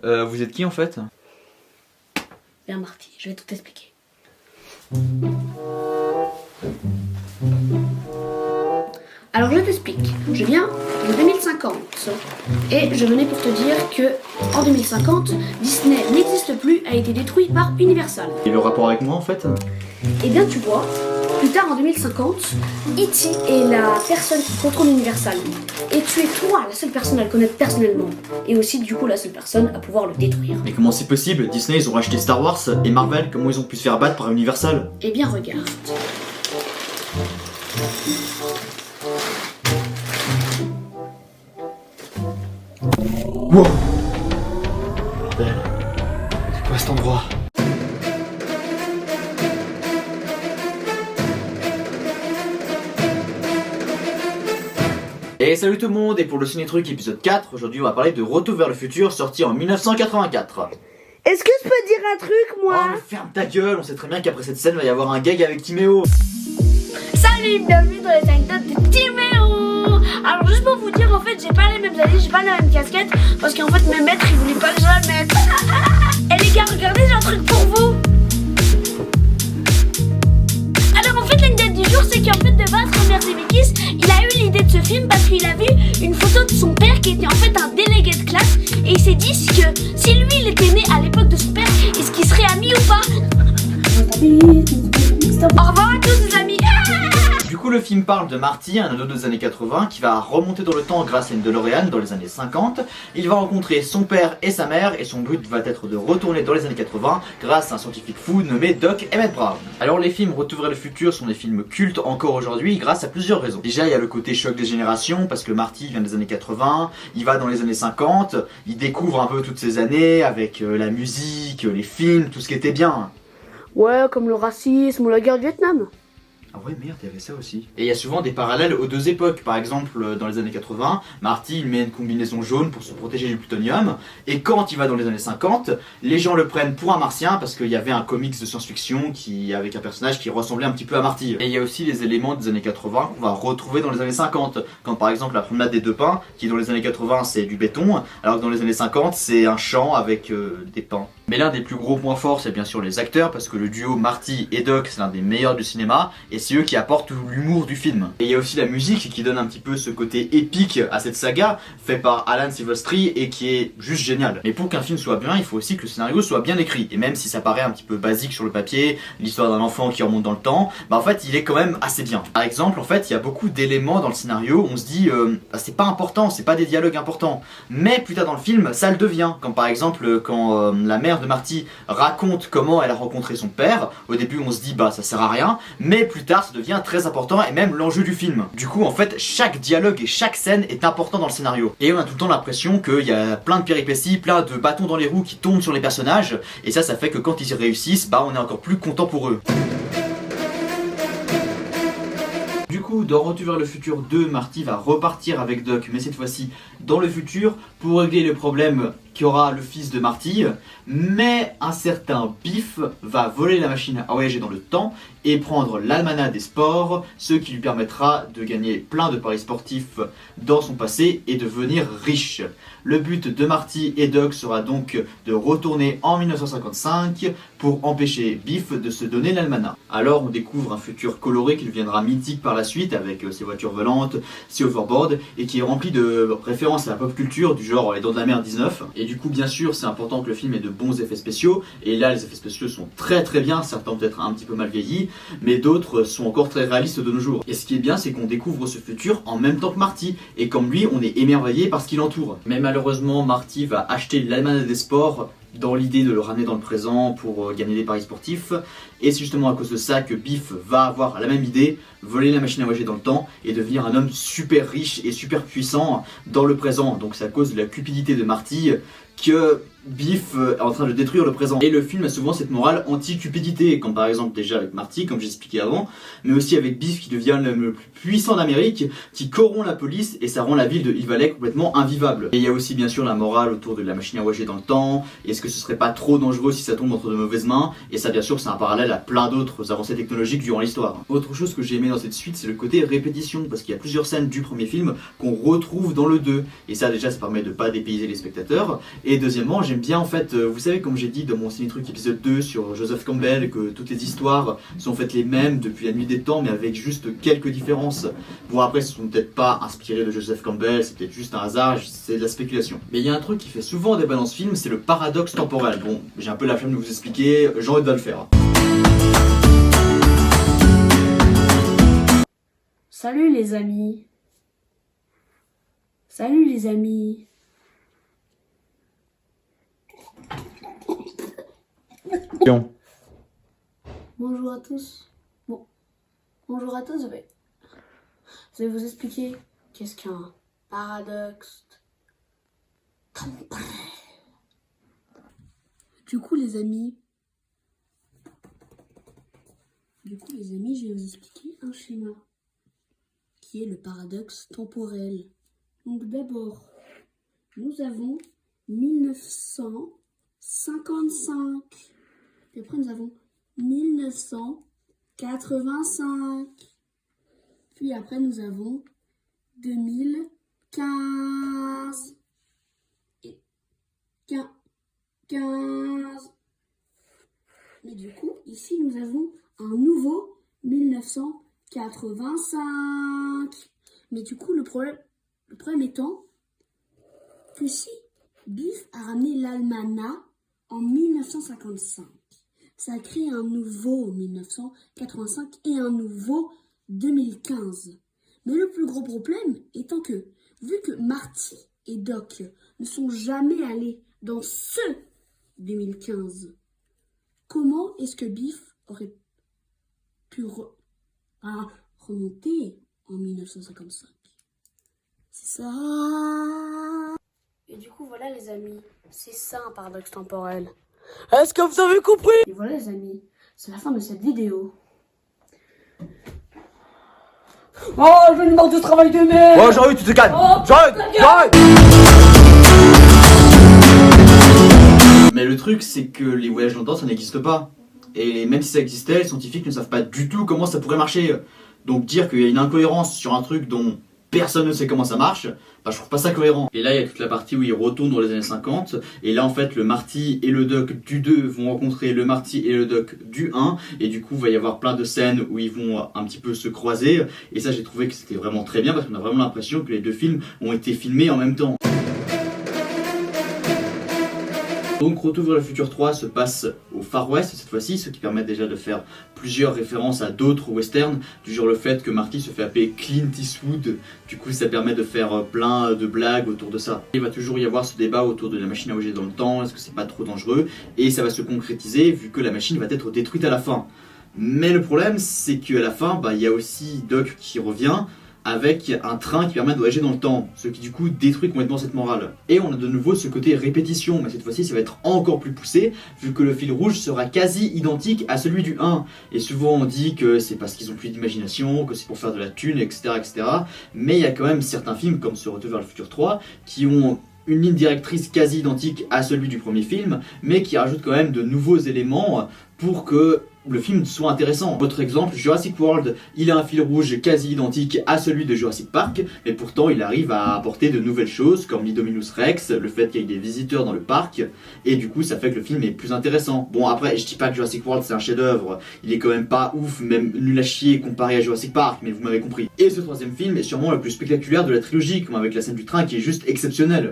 Vous êtes qui en fait? Viens Marty, je vais tout expliquer. Alors je t'explique, je viens de 2050 et je venais pour te dire que en 2050, Disney n'existe plus, a été détruit par Universal. Et le rapport avec moi en fait? Et bien tu vois, plus tard en 2050, E.T. est la personne qui contrôle Universal. Et tu es toi la seule personne à le connaître personnellement. Et aussi du coup la seule personne à pouvoir le détruire. Mais comment c'est possible? Disney ils ont racheté Star Wars et Marvel, comment ils ont pu se faire battre par Universal? Eh bien regarde. Wow! Bordel. C'est quoi cet endroit? Et salut tout le monde, et pour le Ciné Truc épisode 4, aujourd'hui on va parler de Retour vers le futur, sorti en 1984. Est-ce que je peux dire un truc moi? Oh mais ferme ta gueule, on sait très bien qu'après cette scène va y avoir un gag avec Timéo. Salut, bienvenue dans les anecdotes de Timéo. Alors juste pour vous dire, en fait j'ai pas les mêmes habits, j'ai pas la même casquette, parce qu'en fait mes maîtres ils voulaient pas que je la mette. Et les gars, regardez, j'ai un truc pour vous. Alors en fait l'anecdote du jour, c'est qu'en fait de base Robert Zemeckis, il a eu l'idée de ce film parce qu'il a vu une photo de son père qui était en fait un délégué de classe, et il s'est dit que si lui il était né à l'époque de son père, est-ce qu'il serait ami ou pas? Au revoir à tous les amis. Du coup le film parle de Marty, un ado des années 80 qui va remonter dans le temps grâce à une DeLorean dans les années 50. Il va rencontrer son père et sa mère et son but va être de retourner dans les années 80 grâce à un scientifique fou nommé Doc Emmett Brown. Alors les films Retour vers le futur sont des films cultes encore aujourd'hui grâce à plusieurs raisons. Déjà il y a le côté choc des générations parce que Marty vient des années 80, il va dans les années 50, il découvre un peu toutes ces années avec la musique, les films, tout ce qui était bien. Ouais, comme le racisme ou la guerre du Vietnam. Ah ouais merde, il y avait ça aussi. Et il y a souvent des parallèles aux deux époques. Par exemple, dans les années 80, Marty il met une combinaison jaune pour se protéger du plutonium. Et quand il va dans les années 50, les gens le prennent pour un martien parce qu'il y avait un comics de science-fiction avec un personnage qui ressemblait un petit peu à Marty. Et il y a aussi les éléments des années 80 qu'on va retrouver dans les années 50. Quand par exemple la promenade des deux pins, qui dans les années 80 c'est du béton, alors que dans les années 50 c'est un champ avec des pins. Mais l'un des plus gros points forts c'est bien sûr les acteurs parce que le duo Marty et Doc c'est l'un des meilleurs du cinéma et c'est eux qui apportent tout l'humour du film. Et il y a aussi la musique qui donne un petit peu ce côté épique à cette saga fait par Alan Silvestri et qui est juste génial. Mais pour qu'un film soit bien il faut aussi que le scénario soit bien écrit et même si ça paraît un petit peu basique sur le papier, l'histoire d'un enfant qui remonte dans le temps, bah en fait il est quand même assez bien. Par exemple en fait il y a beaucoup d'éléments dans le scénario, on se dit bah, c'est pas important, c'est pas des dialogues importants, mais plus tard dans le film ça le devient. Comme par exemple quand la mère de Marty raconte comment elle a rencontré son père, au début on se dit bah ça sert à rien, mais plus tard ça devient très important et même l'enjeu du film. Du coup en fait chaque dialogue et chaque scène est important dans le scénario. Et on a tout le temps l'impression qu'il y a plein de péripéties, plein de bâtons dans les roues qui tombent sur les personnages, et ça fait que quand ils réussissent, bah on est encore plus content pour eux. Du coup, dans Retour vers le futur 2, Marty va repartir avec Doc, mais cette fois-ci dans le futur, pour régler le problème qu'aura le fils de Marty, mais un certain Biff va voler la machine à voyager dans le temps et prendre l'almanach des sports, ce qui lui permettra de gagner plein de paris sportifs dans son passé et de devenir riche. Le but de Marty et Doc sera donc de retourner en 1955 pour empêcher Biff de se donner l'almanach. Alors on découvre un futur coloré qui deviendra mythique par la suite avec ses voitures volantes, ses hoverboards et qui est rempli de références à la pop culture du genre Les Dents de la Mer 19. Et du coup bien sûr c'est important que le film ait de bons effets spéciaux et là les effets spéciaux sont très bien, certains peut-être un petit peu mal vieillis mais d'autres sont encore très réalistes de nos jours. Et ce qui est bien c'est qu'on découvre ce futur en même temps que Marty et comme lui on est émerveillé par ce qui l'entoure. Mais malheureusement Marty va acheter l'almanach des sports dans l'idée de le ramener dans le présent pour gagner des paris sportifs et c'est justement à cause de ça que Biff va avoir la même idée, voler la machine à voyager dans le temps et devenir un homme super riche et super puissant dans le présent. Donc c'est à cause de la cupidité de Marty que Biff est en train de détruire le présent. Et le film a souvent cette morale anti-cupidité, comme par exemple déjà avec Marty, comme j'ai expliqué avant, mais aussi avec Biff qui devient le plus puissant d'Amérique, qui corrompt la police et ça rend la ville de Hill Valley complètement invivable. Et il y a aussi bien sûr la morale autour de la machine à voyager dans le temps, est-ce que ce serait pas trop dangereux si ça tombe entre de mauvaises mains, et ça bien sûr c'est un parallèle à plein d'autres avancées technologiques durant l'histoire. Autre chose que j'ai aimé dans cette suite c'est le côté répétition, parce qu'il y a plusieurs scènes du premier film qu'on retrouve dans le 2, et ça déjà ça permet de pas dépayser les spectateurs, Et deuxièmement, j'aime bien en fait, vous savez comme j'ai dit dans mon Ciné-Truc épisode 2 sur Joseph Campbell, que toutes les histoires sont en fait les mêmes depuis la nuit des temps, mais avec juste quelques différences. Bon après, ce sont peut-être pas inspirés de Joseph Campbell, c'est peut-être juste un hasard, c'est de la spéculation. Mais il y a un truc qui fait souvent débat dans ce film, c'est le paradoxe temporel. Bon, j'ai un peu la flemme de vous expliquer, j'ai envie de le faire. Salut les amis. Salut les amis. Bonjour à tous. Bon, bonjour à tous. Je vais vous expliquer qu'est-ce qu'un paradoxe temporel. Du coup les amis, je vais vous expliquer un schéma qui est le paradoxe temporel. Donc d'abord, nous avons 1955. Puis après, nous avons 1985. Puis après, nous avons 2015. Et 15. Mais du coup, ici, nous avons un nouveau 1985. Mais du coup, le problème étant que si Biff a ramené l'almanach en 1955, ça a créé un nouveau 1985 et un nouveau 2015. Mais le plus gros problème étant que, vu que Marty et Doc ne sont jamais allés dans ce 2015, comment est-ce que Biff aurait pu remonter en 1955? C'est ça. Et du coup, voilà les amis, c'est ça un paradoxe temporel. Est-ce que vous avez compris? Et voilà les amis, c'est la fin de cette vidéo. Oh, je vais marre de ce travail de merde. Oh, Jean-Hugues, tu te calmes. Oh, Jean-Hugues. Mais le truc, c'est que les voyages dans le temps, ça n'existe pas. Et même si ça existait, les scientifiques ne savent pas du tout comment ça pourrait marcher. Donc dire qu'il y a une incohérence sur un truc dont personne ne sait comment ça marche, bah je trouve pas ça cohérent. Et là il y a toute la partie où ils retournent dans les années 50, et là en fait le Marty et le Doc du 2 vont rencontrer le Marty et le Doc du 1, et du coup il va y avoir plein de scènes où ils vont un petit peu se croiser, et ça j'ai trouvé que c'était vraiment très bien, parce qu'on a vraiment l'impression que les deux films ont été filmés en même temps. Donc Retour vers le futur 3 se passe au Far West cette fois-ci, ce qui permet déjà de faire plusieurs références à d'autres westerns, du genre le fait que Marty se fait appeler Clint Eastwood, du coup ça permet de faire plein de blagues autour de ça. Il va toujours y avoir ce débat autour de la machine à voyager dans le temps, est-ce que c'est pas trop dangereux, et ça va se concrétiser vu que la machine va être détruite à la fin. Mais le problème c'est qu'à la fin, il y a aussi Doc qui revient, avec un train qui permet de voyager dans le temps, ce qui du coup détruit complètement cette morale. Et on a de nouveau ce côté répétition, mais cette fois-ci ça va être encore plus poussé, vu que le fil rouge sera quasi identique à celui du 1. Et souvent on dit que c'est parce qu'ils ont plus d'imagination, que c'est pour faire de la thune, etc. etc. Mais il y a quand même certains films, comme ce Retour vers le futur 3, qui ont une ligne directrice quasi identique à celui du premier film, mais qui rajoute quand même de nouveaux éléments pour que le film soit intéressant. Autre exemple, Jurassic World, il a un fil rouge quasi identique à celui de Jurassic Park, mais pourtant il arrive à apporter de nouvelles choses, comme l'Indominus Rex, le fait qu'il y ait des visiteurs dans le parc, et du coup ça fait que le film est plus intéressant. Bon après, je dis pas que Jurassic World c'est un chef-d'œuvre, il est quand même pas ouf, même nul à chier comparé à Jurassic Park, mais vous m'avez compris. Et ce troisième film est sûrement le plus spectaculaire de la trilogie, comme avec la scène du train qui est juste exceptionnelle.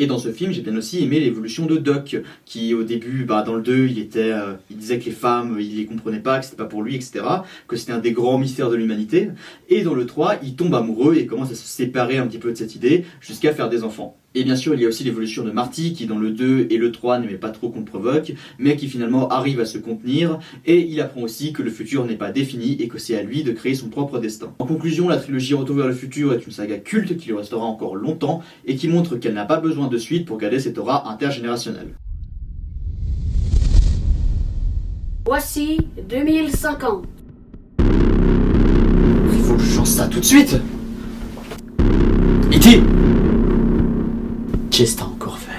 Et dans ce film, j'ai bien aussi aimé l'évolution de Doc, qui au début, dans le 2, il disait que les femmes, il les comprenait pas, que c'était pas pour lui, etc. Que c'était un des grands mystères de l'humanité. Et dans le 3, il tombe amoureux et commence à se séparer un petit peu de cette idée, jusqu'à faire des enfants. Et bien sûr, il y a aussi l'évolution de Marty, qui dans le 2 et le 3 n'aimait pas trop qu'on le provoque, mais qui finalement arrive à se contenir, et il apprend aussi que le futur n'est pas défini et que c'est à lui de créer son propre destin. En conclusion, la trilogie Retour vers le futur est une saga culte qui lui restera encore longtemps, et qui montre qu'elle n'a pas besoin de suite pour garder cette aura intergénérationnelle. Voici 2050. Il faut que j'en ça tout de suite. E.T. Qu'est-ce que t'as encore fait?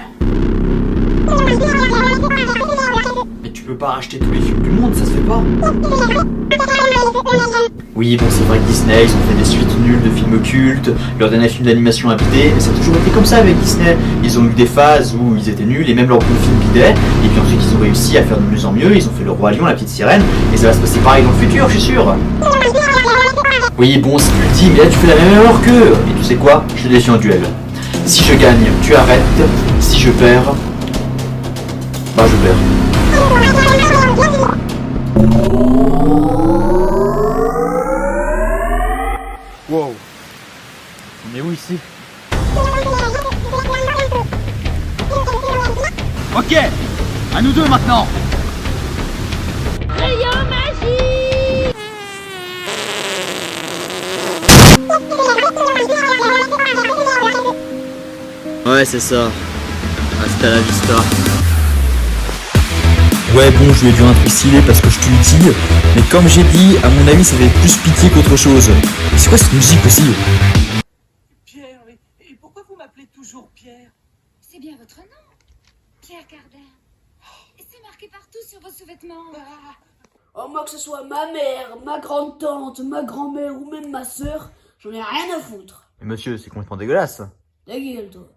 Mais tu peux pas racheter tous les films du monde, ça se fait pas. Oui, bon, c'est vrai que Disney, ils ont fait des suites nulles de films cultes, leur dernier film d'animation a bidé, mais ça a toujours été comme ça avec Disney. Ils ont eu des phases où ils étaient nuls, et même leurs bons films bidaient, et puis ensuite ils ont réussi à faire de mieux en mieux, ils ont fait Le Roi Lion, La Petite Sirène, et ça va se passer pareil dans le futur, je suis sûr. Oui, bon, si tu le dis, mais là tu fais la même erreur qu'eux. Et tu sais quoi? Je te défie en duel. Si je gagne, tu arrêtes, si je perds, bah je perds. Wow. On est où ici? Ok, à nous deux maintenant. Rayon magique. Ouais, c'est ça. Hasta la vista. Ouais, bon, je lui ai dû un truc stylé parce que je t'utile, mais comme j'ai dit, à mon avis, ça fait plus pitié qu'autre chose. C'est quoi cette musique aussi? Pierre, et pourquoi vous m'appelez toujours Pierre? C'est bien votre nom, Pierre Cardin. Et c'est marqué partout sur vos sous-vêtements. Oh, moi, que ce soit ma mère, ma grande-tante, ma grand-mère ou même ma sœur, j'en ai rien à foutre. Mais monsieur, c'est complètement dégueulasse. Ta gueule, toi.